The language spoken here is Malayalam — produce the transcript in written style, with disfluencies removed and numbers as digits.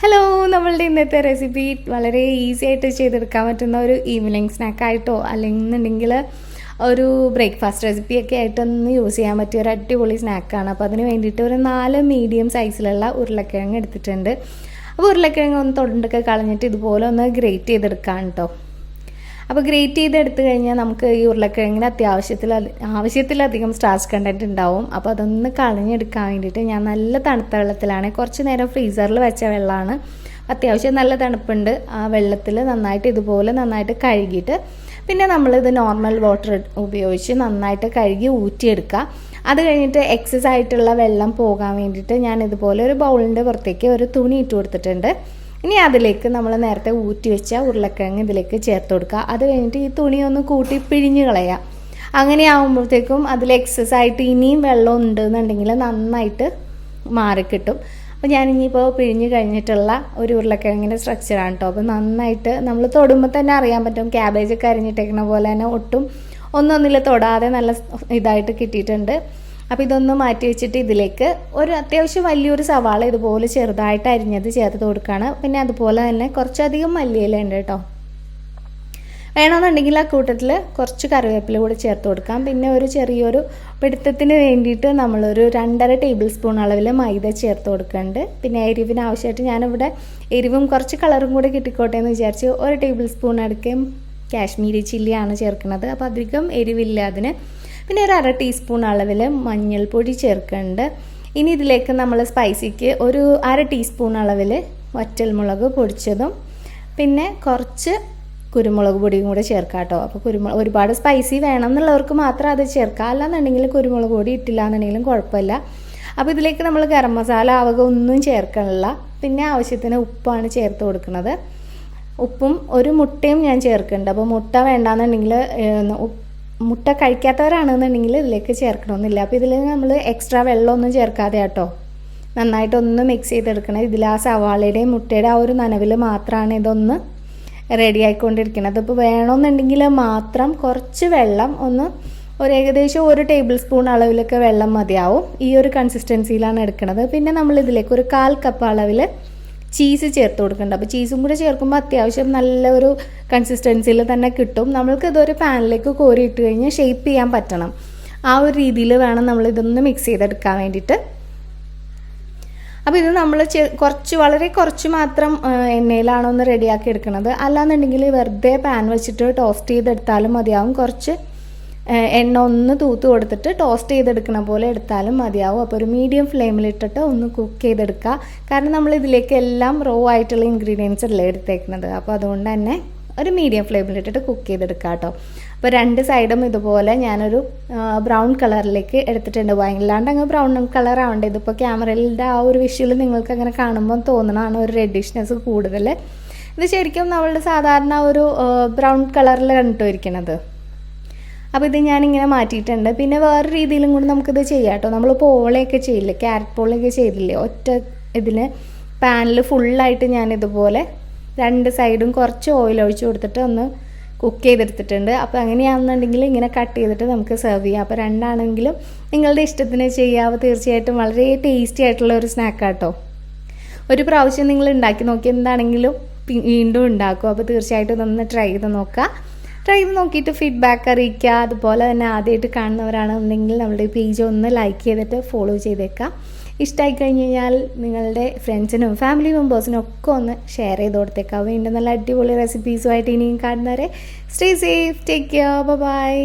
ഹലോ, നമ്മളുടെ ഇന്നത്തെ റെസിപ്പി വളരെ ഈസി ആയിട്ട് ചെയ്തെടുക്കാൻ പറ്റുന്ന ഒരു ഈവനിങ് സ്നാക്കായിട്ടോ അല്ലെന്നുണ്ടെങ്കിൽ ഒരു ബ്രേക്ക്ഫാസ്റ്റ് റെസിപ്പിയൊക്കെ ആയിട്ടൊന്ന് യൂസ് ചെയ്യാൻ പറ്റിയ ഒരു അടിപൊളി സ്നാക്കാണ്. അപ്പോൾ അതിന് വേണ്ടിയിട്ട് ഒരു 4 മീഡിയം സൈസിലുള്ള ഉരുളക്കിഴങ്ങ് എടുത്തിട്ടുണ്ട്. അപ്പോൾ ഉരുളക്കിഴങ്ങ് ഒന്ന് തൊണ്ടൊക്കെ കളഞ്ഞിട്ട് ഇതുപോലെ ഒന്ന് ഗ്രേറ്റ് ചെയ്തെടുക്കാം കേട്ടോ. അപ്പോൾ ഗ്രേറ്റ് ചെയ്തെടുത്ത് കഴിഞ്ഞാൽ നമുക്ക് ഈ ഉരുളക്കിഴങ്ങിന് ആവശ്യത്തിലധികം സ്റ്റാർച്ച് കണ്ടൻറ്റ് ഉണ്ടാവും. അപ്പോൾ അതൊന്ന് കളഞ്ഞെടുക്കാൻ വേണ്ടിയിട്ട് ഞാൻ നല്ല തണുത്ത വെള്ളത്തിലാണ്, കുറച്ച് നേരം ഫ്രീസറിൽ വെച്ച വെള്ളമാണ്, അത്യാവശ്യം നല്ല തണുപ്പുണ്ട്. ആ വെള്ളത്തിൽ ഇതുപോലെ നന്നായിട്ട് കഴുകിയിട്ട് പിന്നെ നമ്മളിത് നോർമൽ വാട്ടർ ഉപയോഗിച്ച് നന്നായിട്ട് കഴുകി ഊറ്റിയെടുക്കുക. അത് കഴിഞ്ഞിട്ട് എക്സസ് ആയിട്ടുള്ള വെള്ളം പോകാൻ വേണ്ടിയിട്ട് ഞാൻ ഇതുപോലെ ഒരു ബൗളിൻ്റെ പുറത്തേക്ക് ഒരു തുണി ഇട്ട് കൊടുത്തിട്ടുണ്ട്. ഇനി അതിലേക്ക് നമ്മൾ നേരത്തെ ഊറ്റി വെച്ച ഉരുളക്കിഴങ്ങ് ഇതിലേക്ക് ചേർത്ത് കൊടുക്കുക. അത് കഴിഞ്ഞിട്ട് ഈ തുണി ഒന്ന് കൂട്ടി പിഴിഞ്ഞ് കളയുക. അങ്ങനെ ആകുമ്പോഴത്തേക്കും അതിൽ എക്സസ് ആയിട്ട് ഇനിയും വെള്ളം ഉണ്ടെന്നുണ്ടെങ്കിൽ നന്നായിട്ട് മാറിക്കിട്ടും. അപ്പോൾ ഞാനിപ്പോൾ പിഴിഞ്ഞ് കഴിഞ്ഞിട്ടുള്ള ഒരു ഉരുളക്കിഴങ്ങിൻ്റെ സ്ട്രക്ചറാണ് കേട്ടോ. അപ്പോൾ നന്നായിട്ട് നമ്മൾ തൊടുമ്പോൾ തന്നെ അറിയാൻ പറ്റും, ക്യാബേജൊക്കെ അരിഞ്ഞിട്ടേക്കുന്ന പോലെ തന്നെ ഒട്ടും ഒന്നൊന്നിൽ തൊടാതെ നല്ല ഇതായിട്ട് കിട്ടിയിട്ടുണ്ട്. അപ്പോൾ ഇതൊന്ന് മാറ്റി വെച്ചിട്ട് ഇതിലേക്ക് ഒരു അത്യാവശ്യം വലിയൊരു സവാള ഇതുപോലെ ചെറുതായിട്ട് അരിഞ്ഞത് ചേർത്ത് കൊടുക്കുകയാണ്. പിന്നെ അതുപോലെ തന്നെ കുറച്ചധികം മല്ലിയില ഉണ്ട് കേട്ടോ. വേണമെന്നുണ്ടെങ്കിൽ ആ കൂട്ടത്തിൽ കുറച്ച് കറിവേപ്പില കൂടെ ചേർത്ത് കൊടുക്കാം. പിന്നെ ഒരു ചെറിയൊരു പിടുത്തത്തിന് വേണ്ടിയിട്ട് നമ്മളൊരു 2.5 ടേബിൾ സ്പൂൺ അളവിൽ മൈദ ചേർത്ത് കൊടുക്കുന്നുണ്ട്. പിന്നെ എരിവിന് ആവശ്യമായിട്ട് ഞാനിവിടെ എരിവും കുറച്ച് കളറും കൂടെ കിട്ടിക്കോട്ടെ എന്ന് വിചാരിച്ച് 1 ടേബിൾ സ്പൂൺ അടുക്കയും കാശ്മീരി ചില്ലിയാണ് ചേർക്കുന്നത്. അപ്പോൾ അധികം എരിവില്ല അതിന്. പിന്നെ ഒരു 1/2 ടീസ്പൂൺ അളവിൽ മഞ്ഞൾപ്പൊടി ചേർക്കുന്നുണ്ട്. ഇനി ഇതിലേക്ക് നമ്മൾ സ്പൈസിക്ക് ഒരു 1/2 ടീസ്പൂൺ അളവിൽ വറ്റൽമുളക് പൊടിച്ചതും പിന്നെ കുറച്ച് കുരുമുളക് പൊടിയും കൂടെ ചേർക്കാം കേട്ടോ. അപ്പോൾ ഒരുപാട് സ്പൈസി വേണം എന്നുള്ളവർക്ക് മാത്രം അത് ചേർക്കാം, അല്ലാന്നുണ്ടെങ്കിൽ കുരുമുളക് പൊടി ഇട്ടില്ല എന്നുണ്ടെങ്കിലും കുഴപ്പമില്ല. അപ്പോൾ ഇതിലേക്ക് നമ്മൾ ഗരം മസാല ആവക ഒന്നും ചേർക്കണില്ല. പിന്നെ ആവശ്യത്തിന് ഉപ്പാണ് ചേർത്ത് കൊടുക്കുന്നത്. ഉപ്പും ഒരു മുട്ടയും ഞാൻ ചേർക്കുന്നുണ്ട്. അപ്പോൾ മുട്ട വേണ്ടാന്നുണ്ടെങ്കിൽ മുട്ട കഴിക്കാത്തവരാണെന്നുണ്ടെങ്കിൽ ഇതിലേക്ക് ചേർക്കണമെന്നില്ല. അപ്പോൾ ഇതിൽ നമ്മൾ എക്സ്ട്രാ വെള്ളമൊന്നും ചേർക്കാതെ കേട്ടോ നന്നായിട്ടൊന്ന് മിക്സ് ചെയ്തെടുക്കണം. ഇതിൽ ആ സവാളയുടെയും മുട്ടയുടെ ആ ഒരു നനവിൽ മാത്രമാണ് ഇതൊന്ന് റെഡി ആയിക്കൊണ്ടിരിക്കുന്നത്. അപ്പോൾ വേണമെന്നുണ്ടെങ്കിൽ മാത്രം കുറച്ച് വെള്ളം ഒരു ഏകദേശം 1 ടേബിൾ സ്പൂൺ അളവിലൊക്കെ വെള്ളം മതിയാവും. ഈ ഒരു കൺസിസ്റ്റൻസിയിലാണ് എടുക്കുന്നത്. പിന്നെ നമ്മൾ ഇതിലേക്ക് ഒരു 1/4 കപ്പ് അളവിൽ ചീസ് ചേർത്ത് കൊടുക്കുന്നുണ്ട്. അപ്പോൾ ചീസും കൂടെ ചേർക്കുമ്പോൾ അത്യാവശ്യം നല്ല ഒരു കൺസിസ്റ്റൻസിയിൽ തന്നെ കിട്ടും. നമ്മൾക്ക് ഇതൊരു പാനിലേക്ക് കോരി ഇട്ട് കഴിഞ്ഞാൽ ഷേപ്പ് ചെയ്യാൻ പറ്റണം. ആ ഒരു രീതിയിൽ വേണം നമ്മളിതൊന്ന് മിക്സ് ചെയ്തെടുക്കാൻ വേണ്ടിയിട്ട്. അപ്പോൾ ഇത് നമ്മൾ വളരെ കുറച്ച് മാത്രം എണ്ണയിലാണ് ഒന്ന് റെഡിയാക്കി എടുക്കുന്നത്. അല്ലാന്നുണ്ടെങ്കിൽ വെറുതെ പാൻ വെച്ചിട്ട് ടോസ്റ്റ് ചെയ്തെടുത്താലും മതിയാവും. കുറച്ച് എണ്ണ ഒന്ന് തൂത്ത് കൊടുത്തിട്ട് ടോസ്റ്റ് ചെയ്തെടുക്കണ പോലെ എടുത്താലും മതിയാവും. അപ്പോൾ ഒരു മീഡിയം ഫ്ലെയിമിലിട്ടിട്ട് ഒന്ന് കുക്ക് ചെയ്തെടുക്കുക. കാരണം നമ്മൾ ഇതിലേക്ക് എല്ലാം റോ ആയിട്ടുള്ള ഇൻഗ്രീഡിയൻസ് അല്ലേ എടുത്തേക്കുന്നത്. അപ്പോൾ അതുകൊണ്ട് തന്നെ ഒരു മീഡിയം ഫ്ലെയിമിലിട്ടിട്ട് കുക്ക് ചെയ്തെടുക്കുക കേട്ടോ. അപ്പോൾ 2 സൈഡും ഇതുപോലെ ഞാനൊരു ബ്രൗൺ കളറിലേക്ക് എടുത്തിട്ടുണ്ട്. വല്ലാണ്ട് അങ്ങ് ബ്രൗൺ കളർ ആവണ്ടേ. ഇതിപ്പോൾ ക്യാമറയിലെ ആ ഒരു വിഷ്വൽ നിങ്ങൾക്ക് അങ്ങനെ കാണുമ്പോൾ തോന്നണതാണ് ഒരു റെഡിഷ്നെസ് കൂടുതൽ. ഇത് ശരിക്കും നമ്മളുടെ സാധാരണ ഒരു ബ്രൗൺ കളറിൽ കണ്ടിരിക്കുന്നത്. അപ്പോൾ ഇത് ഞാനിങ്ങനെ മാറ്റിയിട്ടുണ്ട്. പിന്നെ വേറെ രീതിയിലും കൂടി നമുക്കിത് ചെയ്യാം കേട്ടോ. നമ്മൾ പോളയൊക്കെ ചെയ്യില്ലേ, ക്യാരറ്റ് പോളയൊക്കെ ചെയ്തില്ലേ, ഒറ്റ ഇതിന് പാനിൽ ഫുള്ളായിട്ട് ഞാനിതുപോലെ 2 സൈഡും കുറച്ച് ഓയിൽ ഒഴിച്ച് കൊടുത്തിട്ട് ഒന്ന് കുക്ക് ചെയ്തെടുത്തിട്ടുണ്ട്. അപ്പോൾ അങ്ങനെയാണെന്നുണ്ടെങ്കിൽ ഇങ്ങനെ കട്ട് ചെയ്തിട്ട് നമുക്ക് സെർവ് ചെയ്യാം. അപ്പോൾ രണ്ടാണെങ്കിലും നിങ്ങളുടെ ഇഷ്ടത്തിന് ചെയ്യാം. തീർച്ചയായിട്ടും വളരെ ടേസ്റ്റി ആയിട്ടുള്ള ഒരു സ്നാക്കാട്ടോ. ഒരു പ്രാവശ്യം നിങ്ങൾ ഉണ്ടാക്കി നോക്കി എന്താണെങ്കിലും വീണ്ടും ഉണ്ടാക്കും. അപ്പോൾ തീർച്ചയായിട്ടും ഇതൊന്ന് ട്രൈ ചെയ്ത് നോക്കിയിട്ട് ഫീഡ്ബാക്ക് അറിയിക്കുക. അതുപോലെ തന്നെ ആദ്യമായിട്ട് കാണുന്നവരാണെന്നുണ്ടെങ്കിൽ നമ്മുടെ പേജ് ഒന്ന് ലൈക്ക് ചെയ്തിട്ട് ഫോളോ ചെയ്തേക്കാം. ഇഷ്ടമായി കഴിഞ്ഞ് കഴിഞ്ഞാൽ നിങ്ങളുടെ ഫ്രണ്ട്സിനും ഫാമിലി മെമ്പേഴ്സിനും ഒക്കെ ഒന്ന് ഷെയർ ചെയ്ത് കൊടുത്തേക്കാം. വീണ്ടും നല്ല അടിപൊളി റെസിപ്പീസുമായിട്ട് ഇനിയും കാണുന്നവരെ stay safe, take care, by.